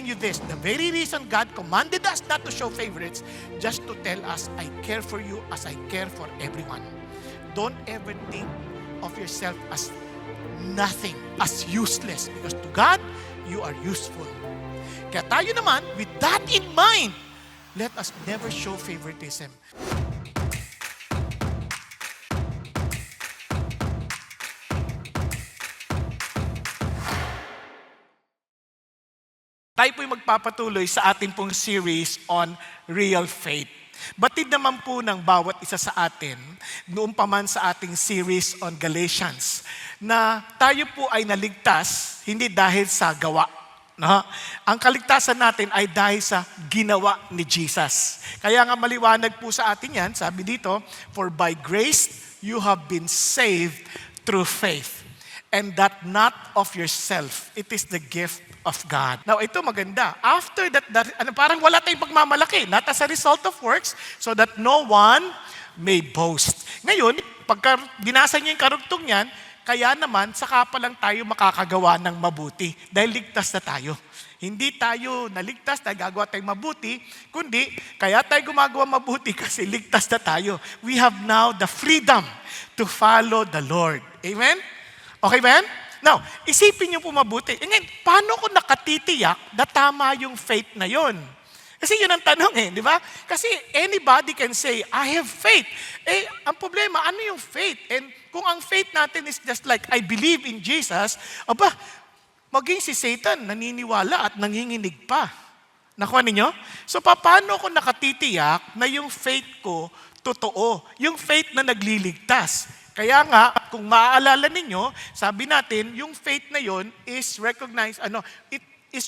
telling you this, the very reason God commanded us not to show favorites, just to tell us, I care for you as I care for everyone. Don't ever think of yourself as nothing, as useless, because to God, you are useful. Kaya tayo naman, with that in mind, let us never show favoritism. Tayo po'y magpapatuloy sa ating pong series on real faith. Batid naman po ng bawat isa sa atin, noon pa man sa ating series on Galatians, na tayo po ay naligtas hindi dahil sa gawa. No? Ang kaligtasan natin ay dahil sa ginawa ni Jesus. Kaya nga maliwanag po sa atin yan, sabi dito, for by grace you have been saved through faith. And that not of yourself, it is the gift of God. Now, ito maganda. After that, parang wala tayong pagmamalaki. Not as a result of works, so that no one may boast. Ngayon, pagka binasa niyo yung karugtong yan, kaya naman, saka pa lang tayo makakagawa ng mabuti. Dahil ligtas na tayo. Hindi tayo naligtas dahil gagawa tayong mabuti, kundi kaya tayo gumagawa mabuti kasi ligtas na tayo. We have now the freedom to follow the Lord. Amen? Okay ba yan? Now, isipin niyo po mabuti. Ngayon, paano ko nakatitiyak na tama yung faith na yon? Kasi yun ang tanong di ba? Kasi anybody can say, I have faith. Ang problema, ano yung faith? And kung ang faith natin is just like, I believe in Jesus, maging si Satan naniniwala at nanginginig pa. Nakuha ninyo? So, paano ko nakatitiyak na yung faith ko totoo? Yung faith na nagliligtas? Kaya nga, kung maaalala ninyo, sabi natin, yung faith na yon is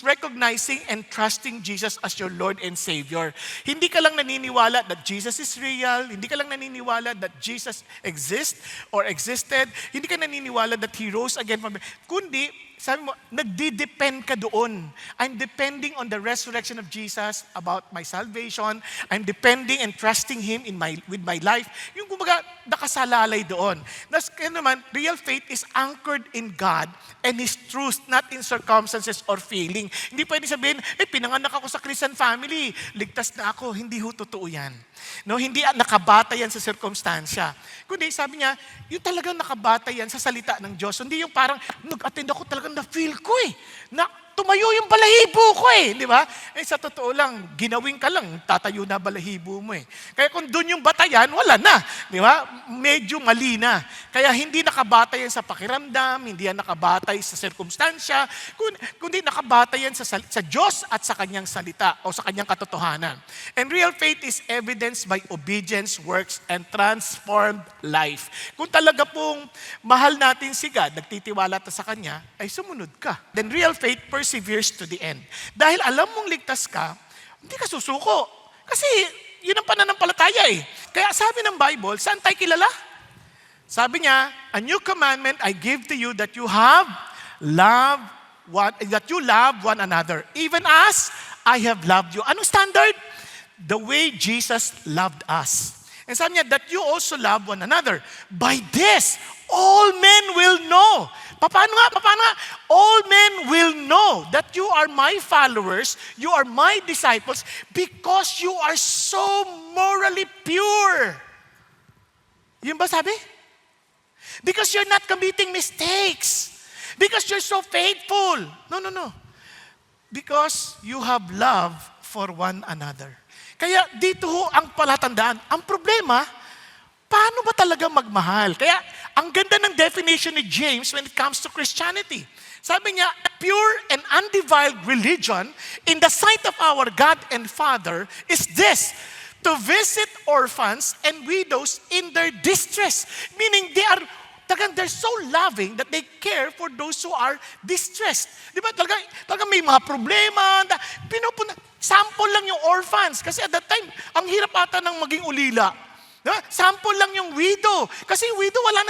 recognizing and trusting Jesus as your Lord and Savior. Hindi ka lang naniniwala that Jesus is real, hindi ka lang naniniwala that Jesus exists or existed, hindi ka naniniwala that He rose again from the kundi, sabi mo, nagdi-depend ka doon. I'm depending on the resurrection of Jesus about my salvation. I'm depending and trusting Him with my life. Yung kumbaga, nakasalalay doon. Kaya naman, real faith is anchored in God and His truth, not in circumstances or feeling. Hindi pwede sabihin, pinanganak ako sa Christian family, ligtas na ako. Hindi ho totoo yan. No, hindi nakabata yan sa circumstansya. Kundi sabi niya, yung talagang nakabata yan sa salita ng Diyos. Hindi yung parang, nag-attend ako talagang na-feel ko na tumayo yung balahibo ko di ba? Sa totoo lang, ginawin ka lang, tatayo na balahibo mo Kaya kung doon yung batayan, wala na, di ba? Medyo mali na. Kaya hindi nakabatay yan sa pakiramdam, hindi yan nakabatay sa sirkumstansya, kundi nakabatay yan sa Diyos at sa Kanyang salita o sa Kanyang katotohanan. And real faith is evidenced by obedience, works, and transformed life. Kung talaga pong mahal natin si God, nagtitiwala ta sa Kanya, ay sumunod ka. Then real faith perseveres to the end. Dahil alam mong ligtas ka, hindi ka susuko. Kasi yun ang pananampalataya Kaya sabi ng Bible, saan tayo kilala? Sabi niya, a new commandment I give to you that you love one another, even as I have loved you. Anong standard? The way Jesus loved us. And sabi niya, that you also love one another. By this, all men will know. Paano nga? All men will know that you are my followers, you are my disciples, because you are so morally pure. Yun ba sabi? Because you're not committing mistakes. Because you're so faithful. No. Because you have love for one another. Kaya dito ho ang palatandaan. Ang problema, paano ba talaga magmahal? Kaya ang ganda ng definition ni James when it comes to Christianity. Sabi niya, pure and undefiled religion in the sight of our God and Father is this, to visit orphans and widows in their distress. Meaning they're so loving that they care for those who are distressed. Di ba? Talagang may mga problema. Sample lang yung orphans. Kasi at that time, ang hirap ata ng maging ulila. Sample lang yung widow. Kasi yung widow, wala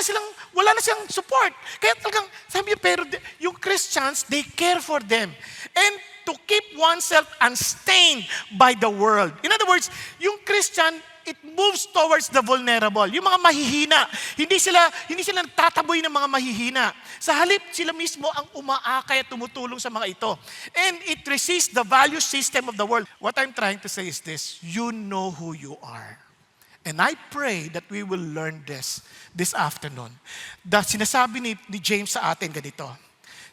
na silang support. Kaya talagang, sabi niya, pero yung Christians, they care for them. And to keep oneself unstained by the world. In other words, yung Christian, it moves towards the vulnerable. Yung mga mahihina, hindi sila nagtataboy ng mga mahihina. Sa halip, sila mismo ang umaakay at tumutulong sa mga ito. And it resists the value system of the world. What I'm trying to say is this, you know who you are. And I pray that we will learn this afternoon. Sinasabi ni James sa atin ganito.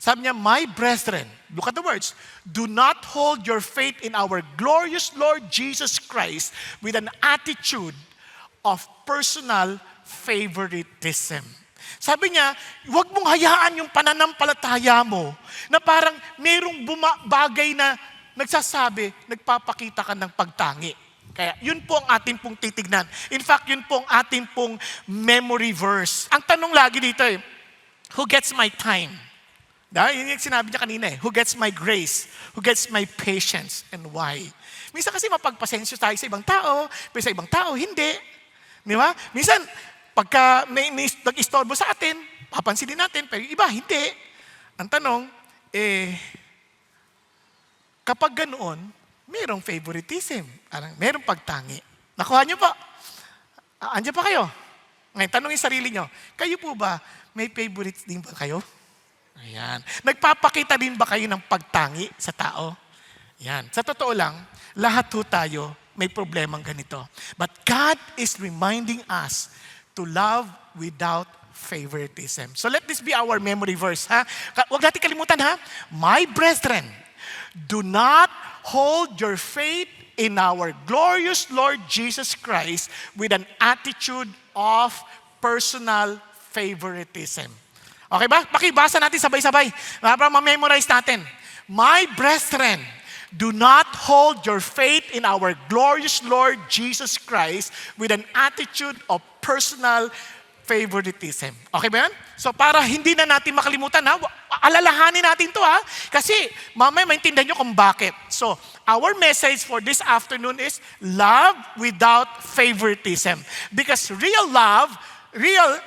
Sabi niya, my brethren, look at the words, do not hold your faith in our glorious Lord Jesus Christ with an attitude of personal favoritism. Sabi niya, huwag mong hayaan yung pananampalataya mo na parang merong bagay na nagsasabi, nagpapakita ka ng pagtangi. Kaya yun po ang ating pong titignan. In fact, yun po ang ating pong memory verse. Ang tanong lagi dito who gets my time? Yun yung sinabi niya kanina who gets my grace? Who gets my patience? And why? Minsan kasi mapagpasensyo tayo sa ibang tao, pero sa ibang tao, hindi. Di ba? Minsan, pagka may nag-istorbo sa atin, papansinin natin, pero iba, hindi. Ang tanong, kapag ganoon, merong favoritism. Merong pagtangi. Nakuha niyo po? Andiyan pa kayo? Ngayon, tanongin sarili niyo, kayo po ba, may favorites din ba kayo? Ayan. Nagpapakita din ba kayo ng pagtangi sa tao? Ayan. Sa totoo lang, lahat ho tayo may problemang ganito. But God is reminding us to love without favoritism. So let this be our memory verse. Huwag natin kalimutan My brethren, do not hold your faith in our glorious Lord Jesus Christ with an attitude of personal favoritism. Okay ba? Pakibasa natin sabay-sabay. Para ma-memorize natin. My brethren, do not hold your faith in our glorious Lord Jesus Christ with an attitude of personal favoritism. Okay ba yan? So para hindi na natin makalimutan, alalahanin natin to kasi mamaya maintindihan nyo kung bakit. So our message for this afternoon is love without favoritism. Because real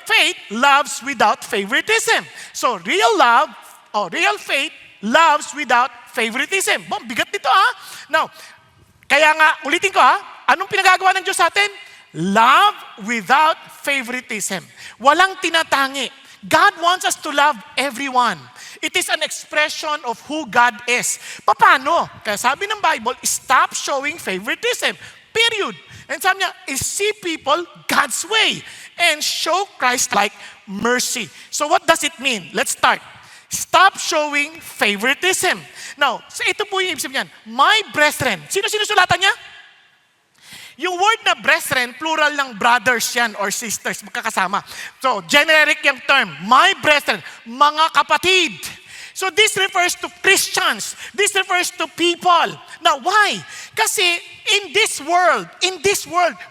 faith loves without favoritism. So real faith loves without favoritism. Bigat nito Now, kaya nga, ulitin ko anong pinagagawa ng Diyos sa atin? Love without favoritism. Walang tinatangi. God wants us to love everyone. It is an expression of who God is. Paano? Kaya sabi ng Bible, stop showing favoritism. Period. And sabi niya, see people God's way and show Christ-like mercy. So what does it mean? Let's start. Stop showing favoritism. Now, ito po yung ibig sabihin niyan. My brethren. Sino sinusulatan niya? Yung word na brethren, plural ng brothers yan or sisters, magkakasama. So, generic yung term. My brethren, mga kapatid. So, this refers to Christians. This refers to people. Now, why? Kasi in this world,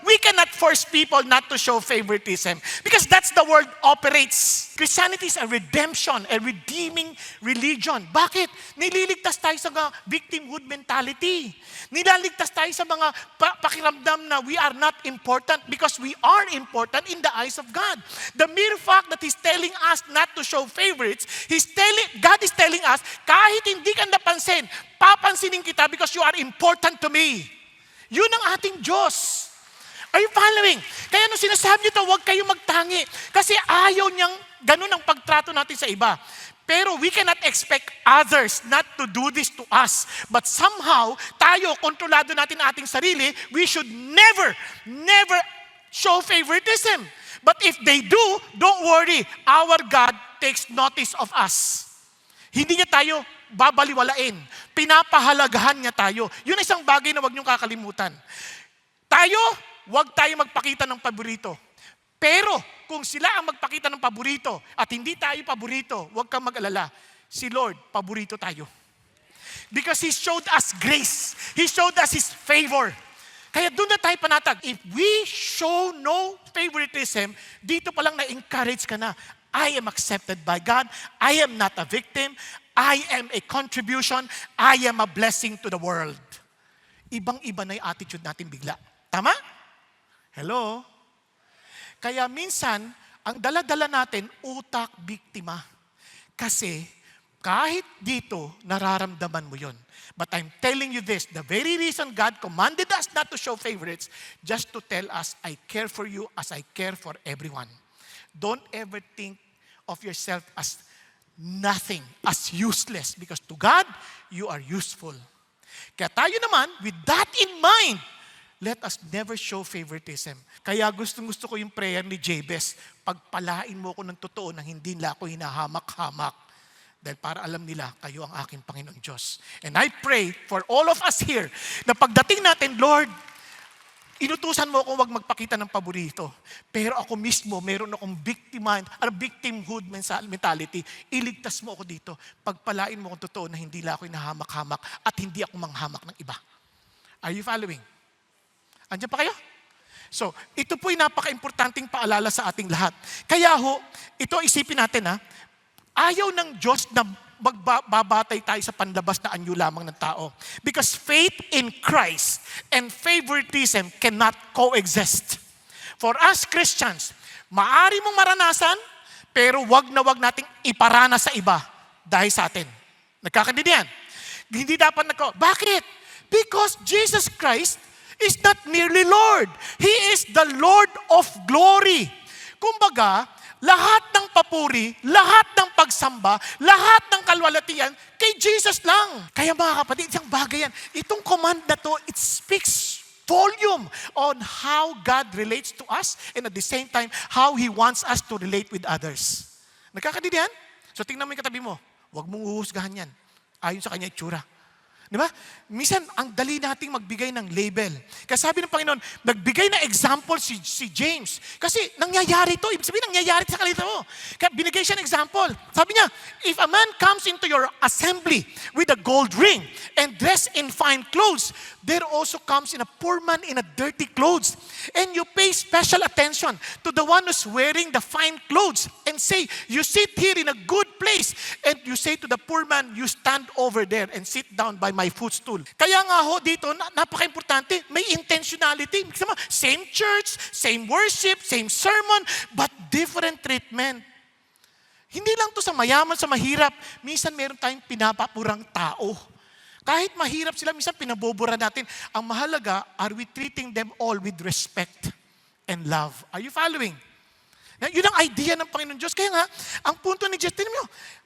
we cannot force people not to show favoritism because that's the world operates. Christianity is a redemption, a redeeming religion. Bakit? Nililigtas tayo sa mga victimhood mentality. Nilaligtas tayo sa mga pakiramdam na we are not important because we are important in the eyes of God. The mere fact that He's telling us not to show favorites, God is telling us, kahit hindi ka napansin, papansinin kita because you are important to me. Yun ang ating Diyos. Are you following? Kaya nung sinasabi niyo ito, huwag kayong magtangi. Kasi ayaw niyang ganun ang pagtrato natin sa iba. Pero we cannot expect others not to do this to us. But somehow, tayo, kontrolado natin ating sarili, we should never show favoritism. But if they do, don't worry. Our God takes notice of us. Hindi niya tayo babaliwalain. Pinapahalagahan niya tayo. Yun isang bagay na huwag niyong kakalimutan. Tayo, huwag tayo magpakita ng paborito. Pero kung sila ang magpakita ng paborito at hindi tayo paborito, huwag kang mag-alala. Si Lord, paborito tayo. Because He showed us grace. He showed us His favor. Kaya doon na tayo panatag. If we show no favoritism, dito palang na-encourage ka na. I am accepted by God. I am not a victim. I am a contribution. I am a blessing to the world. Ibang-iba na yung attitude natin bigla. Tama? Hello? Kaya minsan, ang dala-dala natin, utak biktima. Kasi, Kahit dito, nararamdaman mo yon. But I'm telling you this, the very reason God commanded us not to show favorites, just to tell us, I care for you as I care for everyone. Don't ever think of yourself as nothing, as useless, because to God, you are useful. Kaya tayo naman, with that in mind, let us never show favoritism. Kaya gusto ko yung prayer ni Jabez, pagpalain mo ko ng totoo nang hindi nila ako hinahamak-hamak. Dahil para alam nila, kayo ang aking Panginoong Diyos. And I pray for all of us here, na pagdating natin, Lord, inutusan mo akong wag magpakita ng paborito. Pero ako mismo, meron akong victimhood mentality. Iligtas mo ako dito. Pagpalain mo akong totoo na hindi lang ako hinahamak-hamak at hindi ako manghamak ng iba. Are you following? Andiyan pa kayo? So, ito po'y napaka-importanting paalala sa ating lahat. Kaya ito isipin natin ayaw ng Diyos na magbabatay tayo sa panlabas na anyo lamang ng tao. Because faith in Christ and favoritism cannot coexist. For us Christians, maari mong maranasan, pero wag na wag nating iparana sa iba dahil sa atin. Nagkakaintindihan? Hindi dapat Bakit? Because Jesus Christ is not merely Lord. He is the Lord of glory. Kumbaga, lahat ng papuri, lahat ng pagsamba, lahat ng kalwalatian, kay Jesus lang. Kaya mga kapatid, isang bagay yan. Itong command na to, it speaks volume on how God relates to us and at the same time, how He wants us to relate with others. Nagkakaintindihan? So tingnan mo yung katabi mo. Huwag mong uhusgahan yan. Ayon sa kanya itsura. Di ba? Minsan, ang dali nating magbigay ng label. Kasi sabi ng Panginoon, nagbigay na example si James. Kasi nangyayari ito. Ibig sabihin, nangyayari sa kalita mo. Kaya binigay siya ng example. Sabi niya, if a man comes into your assembly with a gold ring and dressed in fine clothes, there also comes in a poor man in a dirty clothes. And you pay special attention to the one who's wearing the fine clothes and say, you sit here in a good place. And you say to the poor man, you stand over there and sit down by my footstool. Kaya nga dito, napaka-importante, may intentionality. Same church, same worship, same sermon, but different treatment. Hindi lang to sa mayaman, sa mahirap. Minsan meron tayong pinapapurang tao. Kahit mahirap sila, minsan pinabobura natin. Ang mahalaga, are we treating them all with respect and love? Are you following? Yun ang idea ng Panginoon Diyos. Kaya nga, ang punto ni Jesus,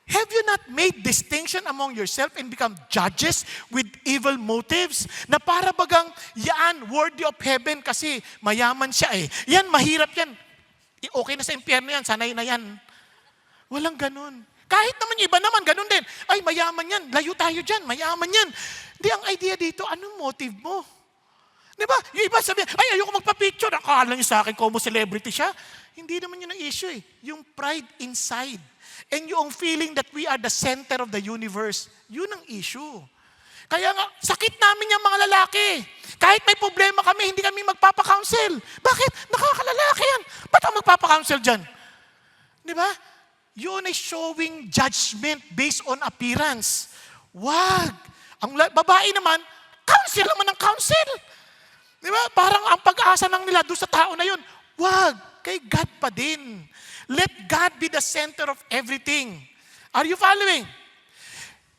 have you not made distinction among yourself and become judges with evil motives? Na para bagang, yan, worthy of heaven kasi mayaman siya Yan, mahirap yan. Okay na sa impyerno yan, sanay na yan. Walang ganun. Kahit naman iba naman, ganun din. Ay, mayaman yan, layo tayo dyan, mayaman yan. Hindi, ang idea dito, anong motive mo? Di ba? Yung iba sabi, ay, ayoko magpa-picture. Akala niyo sa akin, como celebrity siya. Hindi naman yun ang issue Yung pride inside. And yung feeling that we are the center of the universe, yun ang issue. Kaya nga, sakit namin yung mga lalaki. Kahit may problema kami, hindi kami magpapa-counsel. Bakit? Nakakalalaki yan. Ba't ang magpapa-counsel dyan? Di ba? Yun ay showing judgment based on appearance. Wag. Ang babae naman, counsel naman ng counsel. Di ba? Parang ang pag-asa ng nila doon sa tao na yun. Wag. Kay God pa din. Let God be the center of everything. Are you following?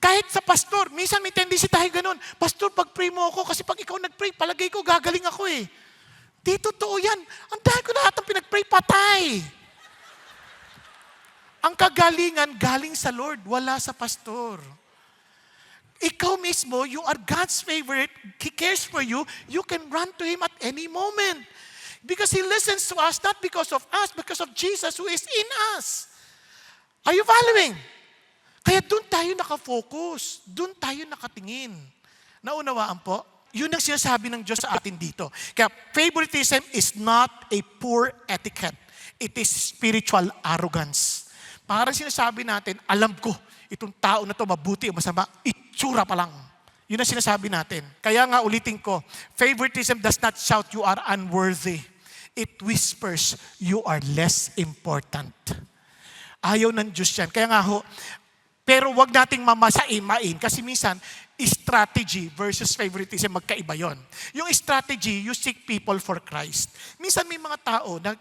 Kahit sa pastor, minsan may tendency tayo ganun. Pastor, pag-pray mo ako kasi pag ikaw nag-pray, palagay ko gagaling ako Di totoo yan. Ang dahil ko lahat ng pinag-pray, patay. Ang kagalingan galing sa Lord, wala sa pastor. Ikaw mismo, you are God's favorite. He cares for you. You can run to Him at any moment. Because He listens to us, not because of us, because of Jesus who is in us. Are you following? Kaya doon tayo nakafocus. Doon tayo nakatingin. Naunawaan po? Yun ang sinasabi ng Diyos sa atin dito. Kaya favoritism is not a poor etiquette. It is spiritual arrogance. Parang sinasabi natin, alam ko, itong tao na to mabuti o masama, itsura pa lang. Yun ang sinasabi natin. Kaya nga ulitin ko, favoritism does not shout you are unworthy. It whispers you are less important. Ayaw ng Diyos yan. Kaya nga pero wag nating mamasain kasi minsan, strategy versus favoritism, magkaiba yon. Yung strategy, you seek people for Christ. Minsan may mga tao na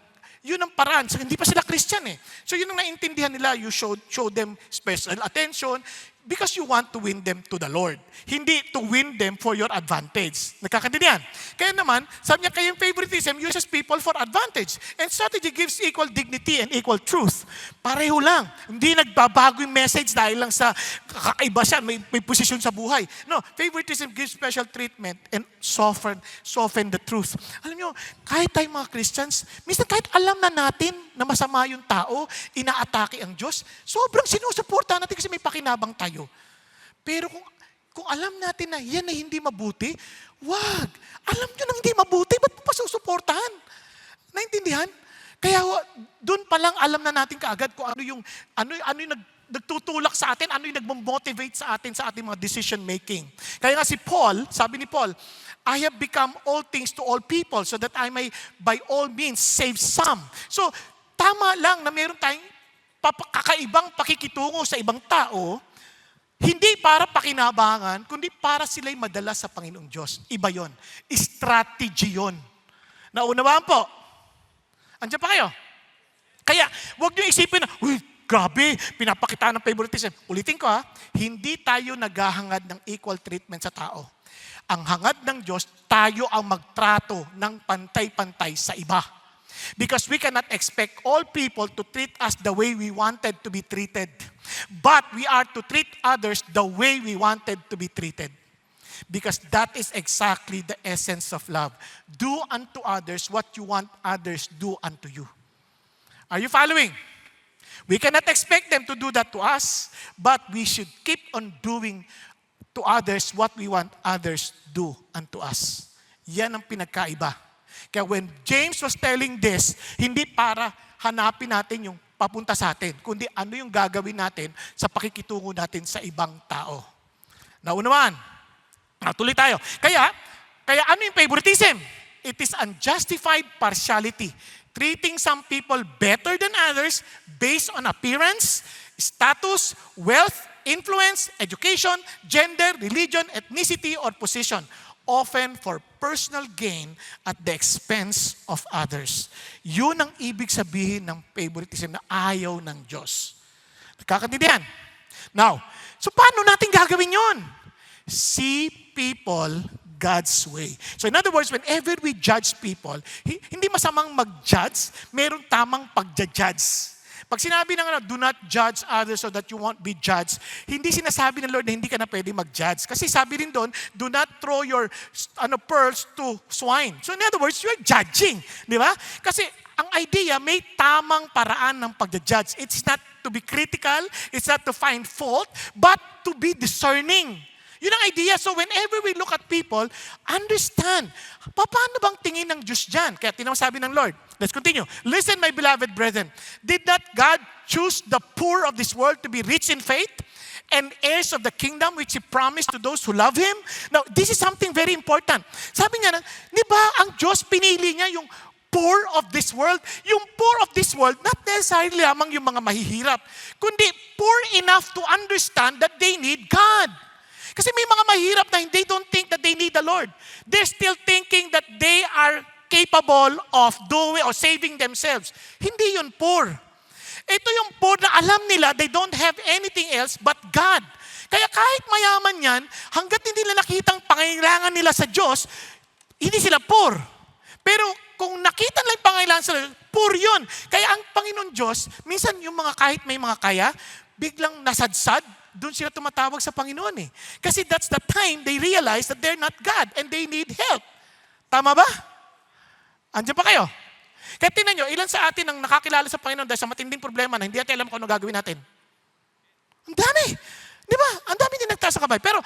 Yun ang paraan. So, hindi pa sila Christian eh. So yun ang naintindihan nila. You show them special attention because you want to win them to the Lord. Hindi to win them for your advantage. Nagkakaintindihan? Kaya naman, sabi niya, kayong favoritism uses people for advantage. And strategy gives equal dignity and equal truth. Pareho lang. Hindi nagbabago yung message dahil lang sa kakaiba siya, may posisyon sa buhay. No, favoritism gives special treatment and soften the truth. Alam niyo, kahit tayong mga Christians, minsan kahit alam na natin na masama yung tao, inaatake ang Diyos, sobrang sinusuporta natin kasi may pakinabang tayo. Pero kung alam natin na yan ay hindi mabuti, wag. Alam nyo na hindi mabuti, ba't mo pa susuportahan? Naintindihan? Kaya doon pa lang alam na natin kaagad kung ano yung nagtutulak sa atin, ano yung nagmo-motivate sa atin sa ating mga decision making. Kaya nga si Paul, sabi ni Paul, I have become all things to all people so that I may by all means save some. So, tama lang na meron tayong kakaibang pakikitungo sa ibang tao, hindi para pakinabangan, kundi para sila'y madala sa Panginoong Diyos. Iba yon. Strategy yon. Naunawaan po? Andiyan pa kayo? Kaya, huwag niyo isipin na, uy, grabe, pinapakita ng favoritism. Ulitin ko hindi tayo naghahangad ng equal treatment sa tao. Ang hangad ng Diyos, tayo ang magtrato ng pantay-pantay sa iba. Because we cannot expect all people to treat us the way we wanted to be treated. But we are to treat others the way we wanted to be treated. Because that is exactly the essence of love. Do unto others what you want others do unto you. Are you following? We cannot expect them to do that to us, but we should keep on doing to others what we want others do unto us. Yan ang pinagkaiba. Kaya when James was telling this, hindi para hanapin natin yung papunta sa atin, kundi ano yung gagawin natin sa pakikitungo natin sa ibang tao. Naunawaan? Tuloy tayo. Kaya ano yung favoritism? It is unjustified partiality. Treating some people better than others based on appearance, status, wealth, influence, education, gender, religion, ethnicity, or position, often for personal gain at the expense of others. Yun ang ibig sabihin ng favoritism na ayaw ng Diyos. Nagkakaintindihan? Now, so paano natin gagawin yun? See people God's way. So in other words, whenever we judge people, hindi masamang mag-judge, merong tamang pag-judge. Pag sinabi ng do not judge others so that you won't be judged, hindi sinasabi ng Lord na hindi ka na pwede mag-judge. Kasi sabi rin doon, do not throw your pearls to swine. So in other words, you're judging. Di ba? Kasi ang idea, may tamang paraan ng pag-judge. It's not to be critical, it's not to find fault, but to be discerning. Yun ang idea. So whenever we look at people, understand, paano bang tingin ng Diyos dyan? Kaya tinasabi ng Lord. Let's continue. Listen, my beloved brethren. Did not God choose the poor of this world to be rich in faith and heirs of the kingdom which He promised to those who love Him? Now, this is something very important. Sabi niya, di ba ang Diyos pinili niya yung poor of this world? Yung poor of this world, not necessarily lamang yung mga mahihirap, kundi poor enough to understand that they need God. Kasi may mga mahirap na they don't think that they need the Lord. They're still thinking that they are capable of doing or saving themselves. Hindi yun poor. Ito yung poor na alam nila they don't have anything else but God. Kaya kahit mayaman yan, hanggat hindi nila nakitang pangailangan nila sa Diyos, hindi sila poor. Pero kung nakita nila yung pangailangan sa Diyos, poor yun. Kaya ang Panginoon Diyos, minsan yung mga kahit may mga kaya, biglang nasadsad, doon sila tumatawag sa Panginoon eh. Kasi that's the time they realize that they're not God and they need help. Tama ba? Andiyan pa kayo? Kaya tingnan nyo, ilan sa atin ang nakakilala sa Panginoon dahil sa matinding problema na hindi natin alam kung ano gagawin natin? Ang dami. Di ba? Ang dami din nagtaas sa kamay. Pero,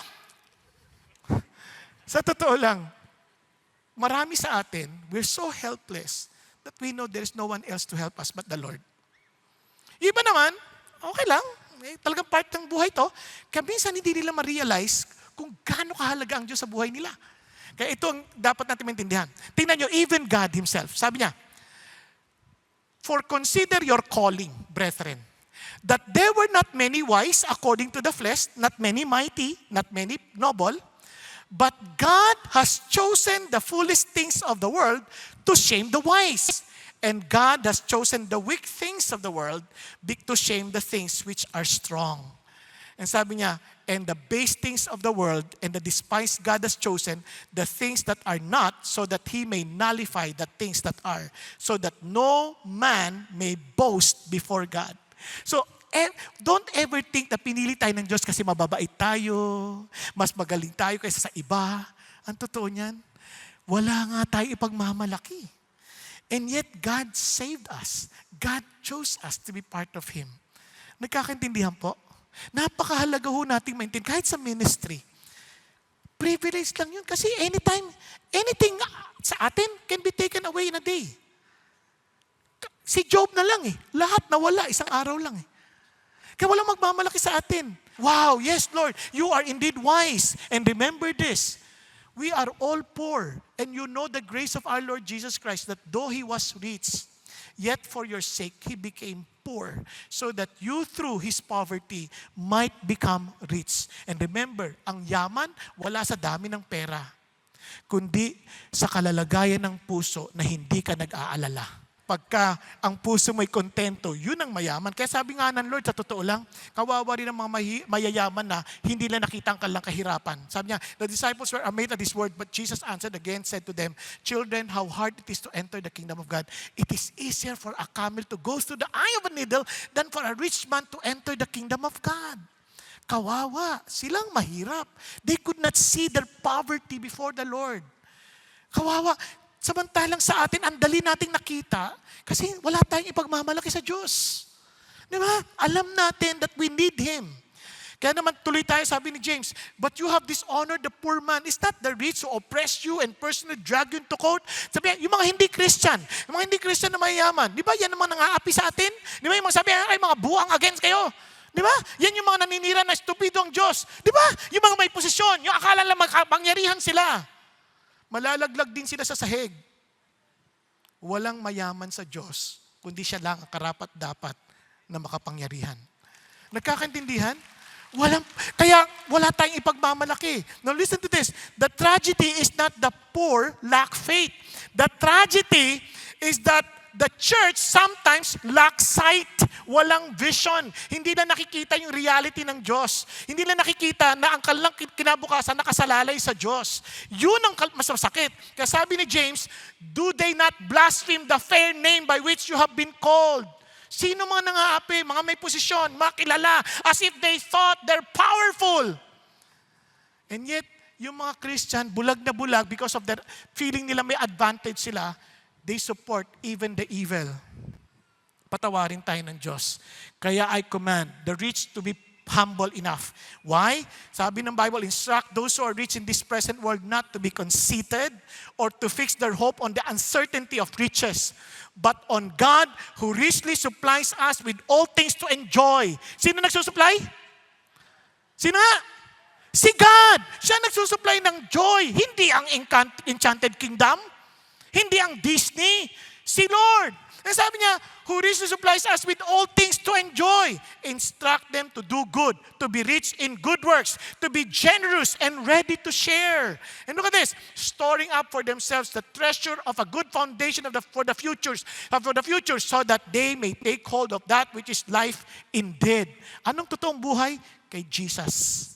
sa totoo lang, marami sa atin, we're so helpless that we know there is no one else to help us but the Lord. Iba naman, okay lang. Talagang part ng buhay to. Kaya minsan hindi nila ma-realize kung gaano kahalaga ang Diyos sa buhay nila. Kaya ito ang dapat natin maintindihan. Tingnan nyo, even God Himself, sabi niya, for consider your calling, brethren, that there were not many wise according to the flesh, not many mighty, not many noble, but God has chosen the foolish things of the world to shame the wise. And God has chosen the weak things of the world to shame the things which are strong. And sabi niya, and the base things of the world and the despised God has chosen, the things that are not, so that He may nullify the things that are, so that no man may boast before God. So, don't ever think na pinili tayo ng Diyos kasi mababait tayo, mas magaling tayo kaysa sa iba. Ang totoo niyan, wala nga tayo ipagmamalaki. And yet, God saved us. God chose us to be part of Him. Nagkakaintindihan po? Napakahalaga ho nating maintindihan kahit sa ministry. Privilege lang yun kasi anytime, anything sa atin can be taken away in a day. Si Job na lang lahat nawala, isang araw lang Kaya walang magmamalaki sa atin. Wow, yes Lord, you are indeed wise. And remember this, we are all poor. And you know the grace of our Lord Jesus Christ, that though He was rich, yet for your sake He became poor, so that you through His poverty might become rich. And remember, ang yaman wala sa dami ng pera, kundi sa kalalagayan ng puso na hindi ka nag-aalala. Pagka ang puso mo'y kontento, yun ang mayaman. Kaya sabi nga ng Lord, sa totoo lang, kawawa rin ang mga mayayaman na hindi na nakita ang kanilang kahirapan. Sabi niya, the disciples were amazed at this word, but Jesus answered again, said to them, children, how hard it is to enter the kingdom of God. It is easier for a camel to go through the eye of a needle than for a rich man to enter the kingdom of God. Kawawa, silang mahirap. They could not see their poverty before the Lord. Kawawa. Samantalang sa atin, ang dali nating nakita kasi wala tayong ipagmamalaki sa Diyos. Di ba? Alam natin that we need Him. Kaya naman tuloy tayo, sabi ni James, but you have dishonored the poor man. Is not the rich who oppress you and personally drag you into court? Sabi, yung mga hindi Christian, yung mga hindi Christian na mayayaman, di ba yan ang mga nang-aapi sa atin? Di ba yung mga sabi, ay mga buwang against kayo? Di ba? Yan yung mga naninira na stupido ang Diyos. Di ba? Yung mga may posisyon, yung akala lang magpangyarihan sila. Malalaglag din sila sa sahig. Walang mayaman sa Diyos, kundi siya lang ang karapat-dapat na makapangyarihan. Nagkakaintindihan? Kaya wala tayong ipagmamalaki. Now listen to this. The tragedy is not the poor lack faith. The tragedy is that the church sometimes lacks sight. Walang vision. Hindi na nakikita yung reality ng Diyos. Hindi na nakikita na ang kanilang kinabukasan nakasalalay sa Diyos. Yun ang mas masakit. Kaya sabi ni James, do they not blaspheme the fair name by which you have been called? Sino mga nang-aapi, mga may posisyon, mga kilala, as if they thought they're powerful. And yet, yung mga Christian, bulag na bulag because of their feeling nila may advantage sila, they support even the evil. Patawarin tayo ng Diyos. Kaya I command the rich to be humble enough. Why? Sabi ng Bible, instruct those who are rich in this present world not to be conceited or to fix their hope on the uncertainty of riches, but on God who richly supplies us with all things to enjoy. Sino nagsusupply? Sino nga? Si God. Siya nagsusupply ng joy. Hindi ang Enchanted Kingdom. Hindi ang Disney, si Lord. And sabi niya, who richly supplies us with all things to enjoy. Instruct them to do good, to be rich in good works, to be generous and ready to share. And look at this, storing up for themselves the treasure of a good foundation for the future, so that they may take hold of that which is life indeed. Anong totoong buhay? Kay Jesus.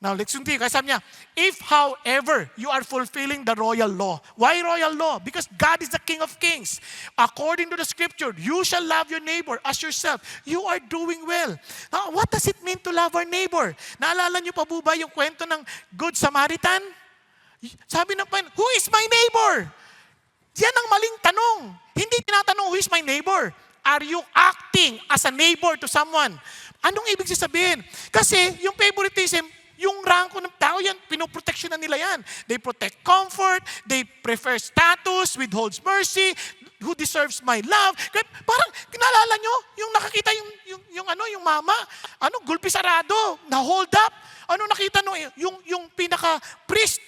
Now, let's continue. Kaya sabi niya, if however you are fulfilling the royal law. Why royal law? Because God is the King of Kings. According to the scripture, you shall love your neighbor as yourself. You are doing well. Now, what does it mean to love our neighbor? Naalala niyo pa po ba yung kwento ng Good Samaritan? Sabi ng Panginoon, who is my neighbor? Yan ang maling tanong. Hindi tinatanong, who is my neighbor? Are you acting as a neighbor to someone? Anong ibig sabihin? Kasi yung favoritism, yung rangko ng tao yan, pinoproteksyonan nila yan. They protect comfort, they prefer status, withholds mercy, who deserves my love. Parang, kinalala nyo, yung nakakita yung mama, gulpi sarado, na-hold up. Nakita nyo, yung pinaka-priest,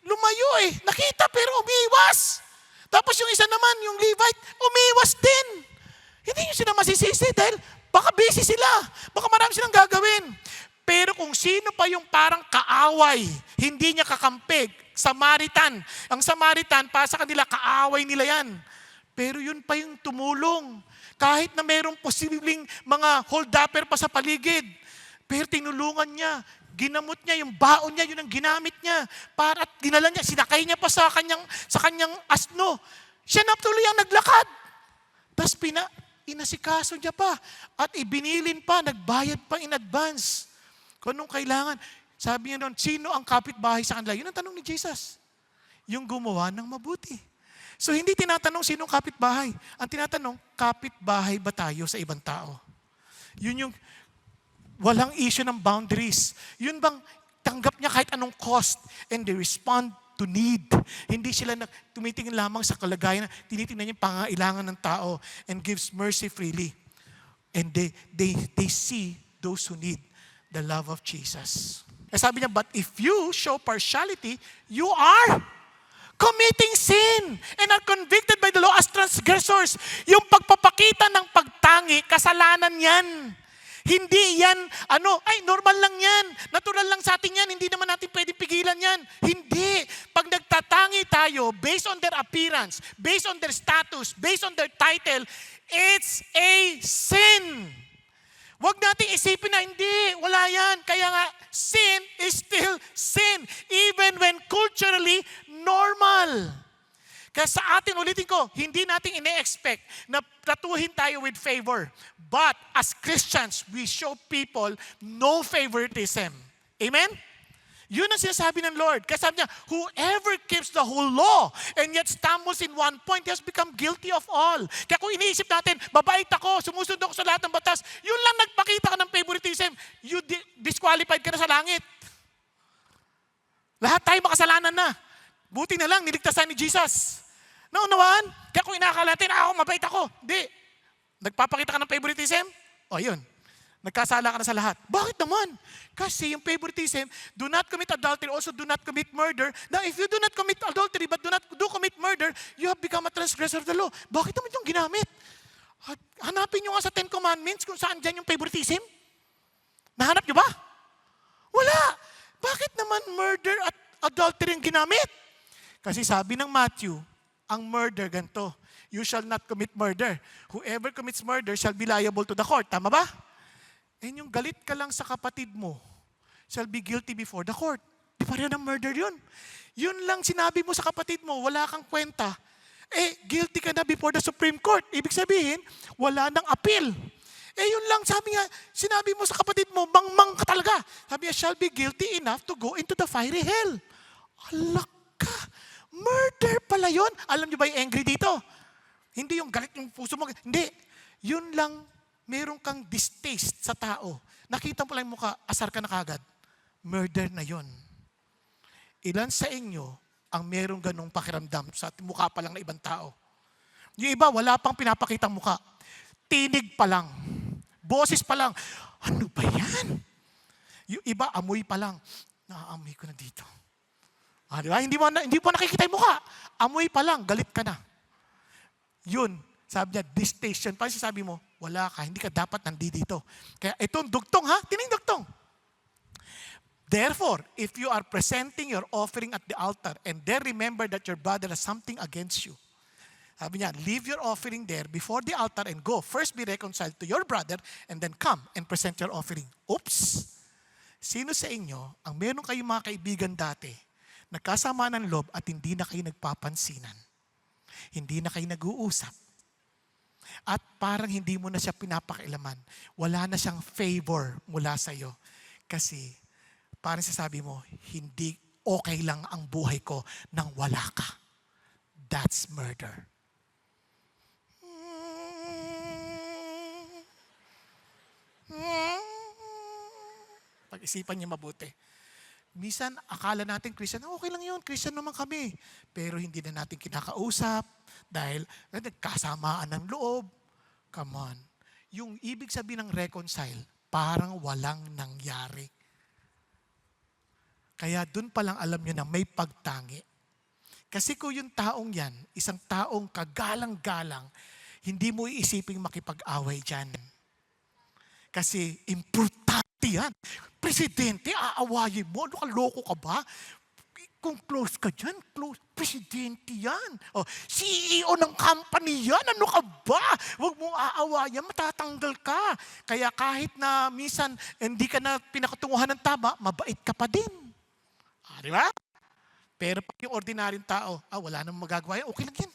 lumayo nakita pero umiwas. Tapos yung isa naman, yung Levite, umiwas din. Hindi nyo sila masisisi dahil baka busy sila, baka marami silang gagawin. Pero kung sino pa yung parang kaaway, hindi niya kakampig, Samaritan. Ang Samaritan, para sa kanila, kaaway nila yan. Pero yun pa yung tumulong. Kahit na mayroong posibleng mga hold-upper pa sa paligid. Pero tinulungan niya. Ginamot niya, yung baon niya, yun ang ginamit niya. Para at dinala niya, sinakay niya pa sa kanyang asno. Siya na tuloy ang naglakad. Tapos inasikaso niya pa. At ibinilin pa, nagbayad pa in advance. Kung anong kailangan. Sabi niya noon, sino ang kapitbahay sa kanila? Yun ang tanong ni Jesus. Yung gumawa ng mabuti. So hindi tinatanong sinong kapitbahay. Ang tinatanong, kapitbahay ba tayo sa ibang tao? Yun yung walang issue ng boundaries. Yun bang tanggap niya kahit anong cost and they respond to need. Hindi sila tumitingin lamang sa kalagayan, tinitingnan niya yung pangailangan ng tao and gives mercy freely. And they see those who need the love of Jesus. Eh sabi niya, but if you show partiality, you are committing sin and are convicted by the law as transgressors. Yung pagpapakita ng pagtangi, kasalanan yan. Hindi yan, normal lang yan. Natural lang sa atin yan. Hindi naman natin pwedeng pigilan yan. Hindi. Pag nagtatangi tayo, based on their appearance, based on their status, based on their title, it's a sin. Huwag natin isipin na hindi, wala yan. Kaya nga, sin is still sin. Even when culturally normal. Kaya sa atin, ulitin ko, hindi natin ine-expect na tratuhin tayo with favor. But as Christians, we show people no favoritism. Amen? Yun ang sinasabi ng Lord. Kasi sabi niya, whoever keeps the whole law and yet stumbles in one point, he has become guilty of all. Kaya kung iniisip natin, mabait ako, sumusunod ako sa lahat ng batas, yun lang nagpakita ka ng favoritism, you disqualified ka na sa langit. Lahat tayo makasalanan na. Buti na lang, niligtasan ni Jesus. Naunawaan? Kaya kung inakala natin, mabait ako. Hindi. Nagpapakita ka ng favoritism? O yun. Nagkasala ka na sa lahat. Bakit naman? Kasi yung favoritism, do not commit adultery, also do not commit murder. Now, if you do not commit adultery but do not commit murder, you have become a transgressor of the law. Bakit naman yung ginamit? Hanapin nyo nga sa Ten Commandments kung saan dyan yung favoritism. Nahanap nyo ba? Wala. Bakit naman murder at adultery yung ginamit? Kasi sabi ng Matthew, ang murder ganito, you shall not commit murder. Whoever commits murder shall be liable to the court. Tama ba? And yung galit ka lang sa kapatid mo, shall be guilty before the court. Di pa rin ang murder yun. Yun lang sinabi mo sa kapatid mo, wala kang kwenta. Guilty ka na before the Supreme Court. Ibig sabihin, wala nang appeal. Yun lang, sabi nga, sinabi mo sa kapatid mo, mangmang ka talaga. Sabi niya, shall be guilty enough to go into the fiery hell. Alak ka. Murder pala yun. Alam niyo ba yung angry dito? Hindi yung galit yung puso mo. Hindi. Yun lang, meron kang distaste sa tao. Nakita mo lang yung mukha, asar ka na kagad. Murder na yun. Ilan sa inyo ang merong ganong pakiramdam sa mukha pa lang na ibang tao? Yung iba, wala pang pinapakitang mukha. Tinig pa lang. Boses pa lang. Ano ba yan? Yung iba, amoy pa lang. Naaamoy ko na dito. Diba? Hindi mo nakikita yung mukha. Amoy pa lang, galit ka na. Yun, sabi niya, distaste. Paano sabi mo, wala ka, hindi ka dapat nandito. Kaya itong dugtong ha, tining dugtong. Therefore, if you are presenting your offering at the altar and then remember that your brother has something against you, sabi niya, leave your offering there before the altar and go. First be reconciled to your brother and then come and present your offering. Oops! Sino sa inyo, ang meron kayong mga kaibigan dati, nagkasama ng loob at hindi na kayo nagpapansinan? Hindi na kayo nag-uusap. At parang hindi mo na siya pinapakailaman. Wala na siyang favor mula sa iyo. Kasi parang sasabi mo, hindi okay lang ang buhay ko nang wala ka. That's murder. Pag-isipan niyo mabuti. Minsan, akala natin Christian, okay lang yun, Christian naman kami. Pero hindi na natin kinakausap dahil nagkasamaan ng loob. Come on. Yung ibig sabihin ng reconcile, parang walang nangyari. Kaya dun palang alam nyo na may pagtangi. Kasi kung yung taong yan, isang taong kagalang-galang, hindi mo iisiping makipag-away dyan. Kasi importante yan. Presidente, aawayin mo? Ano ka, loko ka ba? kung close ka dyan, close, presidente yan. O, CEO ng company yan, ano ka ba? Huwag mong aawayan, matatanggal ka. Kaya kahit na minsan hindi ka na pinakatunguhan ng tama, mabait ka pa din. Di ba? Pero pag yung ordinaryong tao, wala namang magagawa yan, okay lang yan.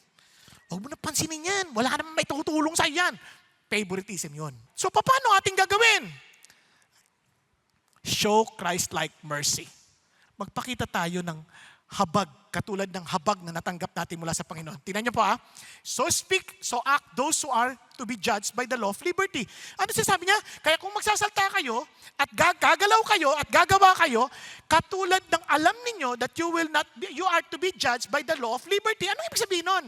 Huwag mo na pansinin yan. Wala namang may tutulong sa yan. Favoritism yon. So, paano ating gagawin? Show Christ-like mercy. Magpakita tayo ng habag, katulad ng habag na natanggap natin mula sa Panginoon. Tingnan niyo po So speak, so act those who are to be judged by the law of liberty. Ano sinasabi niya? Kaya kung magsasalta kayo, at gagalaw kayo, at gagawa kayo, katulad ng alam ninyo that you are to be judged by the law of liberty. Ano ibig sabihin nun?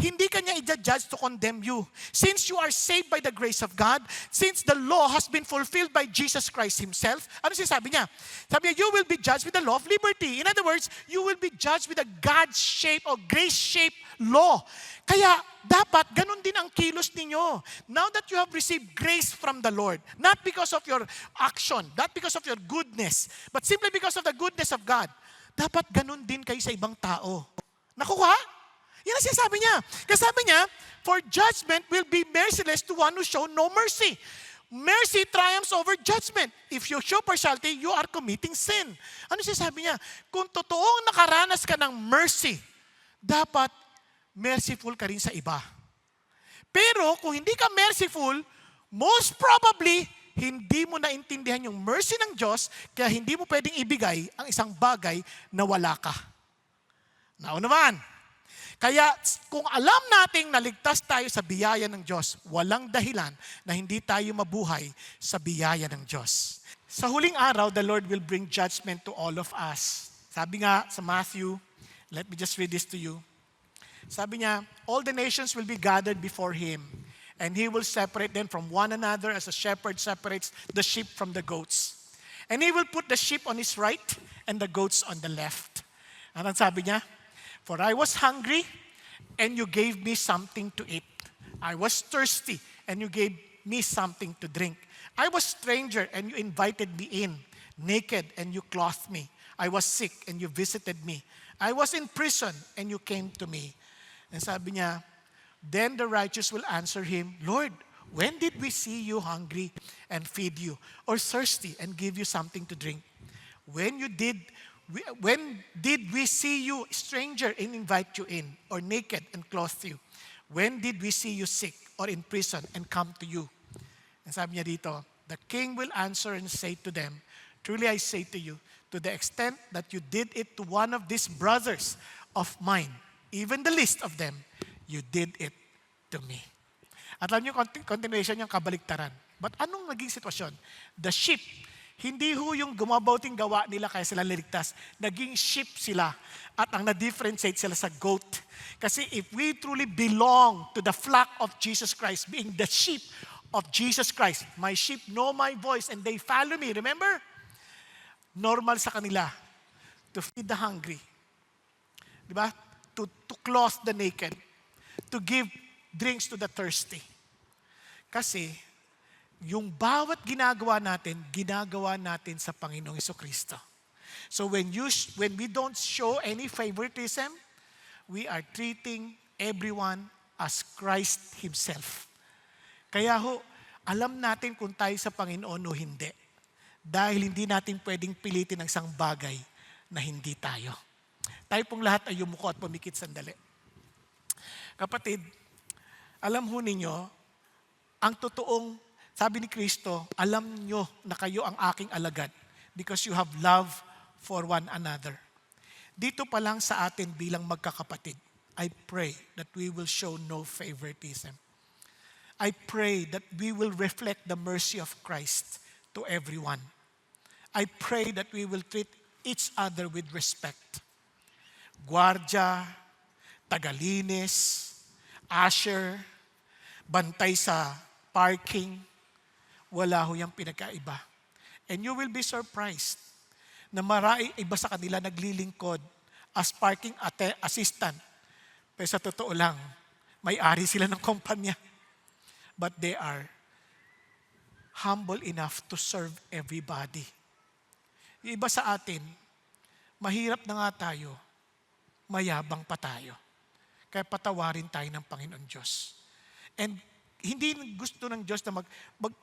Hindi kanya i-judge to condemn you. Since you are saved by the grace of God, since the law has been fulfilled by Jesus Christ Himself, ano sinasabi niya? Sabi niya, you will be judged with the law of liberty. In other words, you will be judged with a God-shaped or grace-shaped law. Kaya dapat ganun din ang kilos ninyo. Now that you have received grace from the Lord, not because of your action, not because of your goodness, but simply because of the goodness of God, dapat ganun din kayo sa ibang tao. Nakuha? Yan ang sinasabi niya. Kasi sabi niya, for judgment will be merciless to one who show no mercy. Mercy triumphs over judgment. If you show partiality, you are committing sin. Ano sinasabi niya? Kung totoong nakaranas ka ng mercy, dapat merciful ka rin sa iba. Pero kung hindi ka merciful, most probably, hindi mo naintindihan yung mercy ng Diyos, kaya hindi mo pwedeng ibigay ang isang bagay na wala ka. Naman. Kaya kung alam nating naligtas tayo sa biyaya ng Diyos, walang dahilan na hindi tayo mabuhay sa biyaya ng Diyos. Sa huling araw, the Lord will bring judgment to all of us. Sabi nga sa Matthew, let me just read this to you. Sabi niya, all the nations will be gathered before Him, and He will separate them from one another as a shepherd separates the sheep from the goats. And He will put the sheep on His right and the goats on the left. Anong sabi niya? For I was hungry, and you gave me something to eat. I was thirsty, and you gave me something to drink. I was stranger, and you invited me in. Naked, and you clothed me. I was sick, and you visited me. I was in prison, and you came to me. And sabi niya, then the righteous will answer Him, Lord, when did we see you hungry and feed you, or thirsty and give you something to drink? When did we see you stranger and invite you in, or naked and clothe you? When did we see you sick or in prison and come to you? And sabi niya dito, the king will answer and say to them, truly I say to you, to the extent that you did it to one of these brothers of mine, even the least of them, you did it to me. At alam niyo, continuation yung kabaliktaran. But anong naging sitwasyon? The sheep, hindi ho yung gumabauting gawa nila kaya sila liligtas. Naging sheep sila. At ang na-differentiate sila sa goat. Kasi if we truly belong to the flock of Jesus Christ, being the sheep of Jesus Christ, my sheep know my voice and they follow me. Remember? Normal sa kanila to feed the hungry. Diba? To clothe the naked. To give drinks to the thirsty. Kasi yung bawat ginagawa natin sa Panginoong Jesucristo. So when we don't show any favoritism, we are treating everyone as Christ Himself. Kaya ho, alam natin kung tayo sa Panginoon o hindi. Dahil hindi natin pwedeng pilitin ang isang bagay na hindi tayo. Tayo pong lahat ay yumuko at pumikit sandali. Kapatid, alam ho ninyo, ang totoong sabi ni Kristo, alam nyo na kayo ang aking alagad because you have love for one another. Dito pa lang sa atin bilang magkakapatid, I pray that we will show no favoritism. I pray that we will reflect the mercy of Christ to everyone. I pray that we will treat each other with respect. Guardia, tagalinis, usher, bantay sa parking, wala ho yung pinagkaiba. And you will be surprised na iba sa kanila naglilingkod as parking assistant. Pero sa totoo lang, may-ari sila ng kumpanya. But they are humble enough to serve everybody. Yung iba sa atin, Mahirap na nga tayo, mayabang pa tayo. Kaya patawarin tayo ng Panginoon Diyos. And hindi gusto ng Diyos na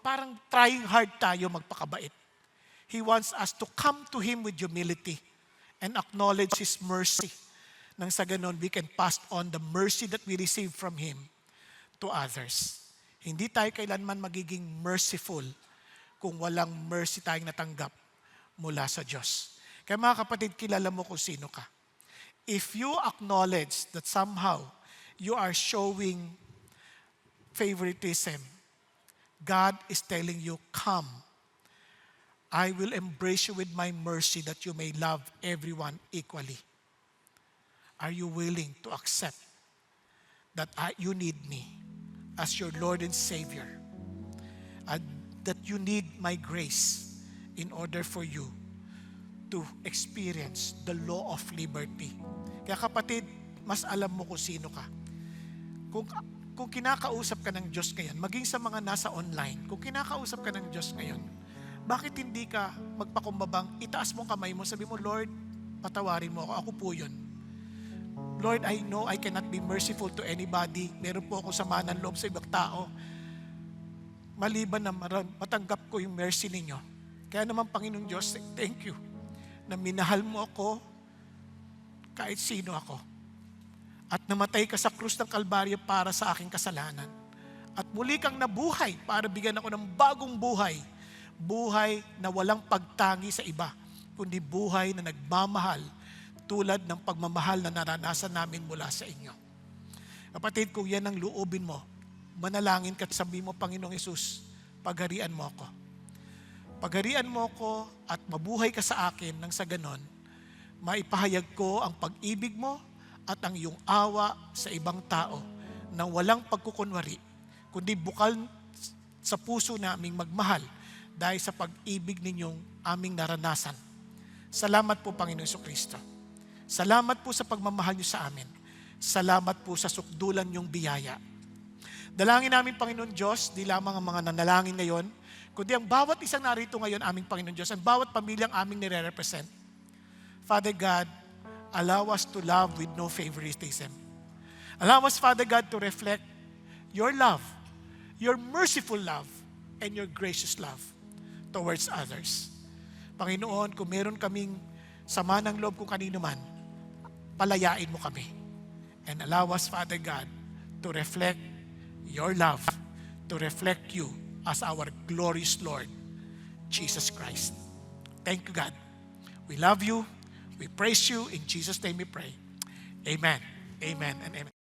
parang trying hard tayo magpakabait. He wants us to come to Him with humility and acknowledge His mercy. Nang sa ganon, we can pass on the mercy that we receive from Him to others. Hindi tayo kailanman magiging merciful kung walang mercy tayong natanggap mula sa Diyos. Kaya mga kapatid, kilala mo kung sino ka. If you acknowledge that somehow you are showing favoritism, God is telling you, come. I will embrace you with my mercy that you may love everyone equally. Are you willing to accept that you need me as your Lord and Savior? And that you need my grace in order for you to experience the law of liberty. Kaya kapatid, mas alam mo kung sino ka. Kung kinakausap ka ng Diyos ngayon, maging sa mga nasa online, kung kinakausap ka ng Diyos ngayon, bakit hindi ka magpakumbabang, itaas mo kamay mo, sabi mo, Lord, patawarin mo ako, ako po yun. Lord, I know I cannot be merciful to anybody. Meron po ako sama ng loob sa ibang tao. Maliban na matanggap ko yung mercy ninyo. Kaya naman, Panginoong Diyos, thank you na minahal mo ako kahit sino ako. At namatay ka sa krus ng Kalbaryo para sa aking kasalanan. At muli kang nabuhay para bigyan ako ng bagong buhay. Buhay na walang pagtangi sa iba, kundi buhay na nagmamahal tulad ng pagmamahal na naranasan namin mula sa inyo. Kapatid, kung yan ang loobin mo, manalangin ka at sabi mo, Panginoong Hesus, pagharian mo ako. Pagharian mo ako at mabuhay ka sa akin nang sa ganon, maipahayag ko ang pag-ibig mo at ang iyong awa sa ibang tao na walang pagkukunwari, kundi bukal sa puso naming magmahal dahil sa pag-ibig ninyong aming naranasan. Salamat po, Panginoon Jesucristo. Salamat po sa pagmamahal niyo sa amin. Salamat po sa sukdulan niyong biyaya. Dalangin namin, Panginoon Diyos, di lamang ang mga nanalangin ngayon, kundi ang bawat isang narito ngayon, aming Panginoon Diyos, ang bawat pamilyang aming nire-represent. Father God, allow us to love with no favoritism. Allow us, Father God, to reflect your love, your merciful love, and your gracious love towards others. Panginoon, kung meron kaming sama ng loob kung kanino man, palayain mo kami. And allow us, Father God, to reflect your love, to reflect you as our glorious Lord, Jesus Christ. Thank you, God. We love you. We praise you. In Jesus' name we pray. Amen. Amen and amen.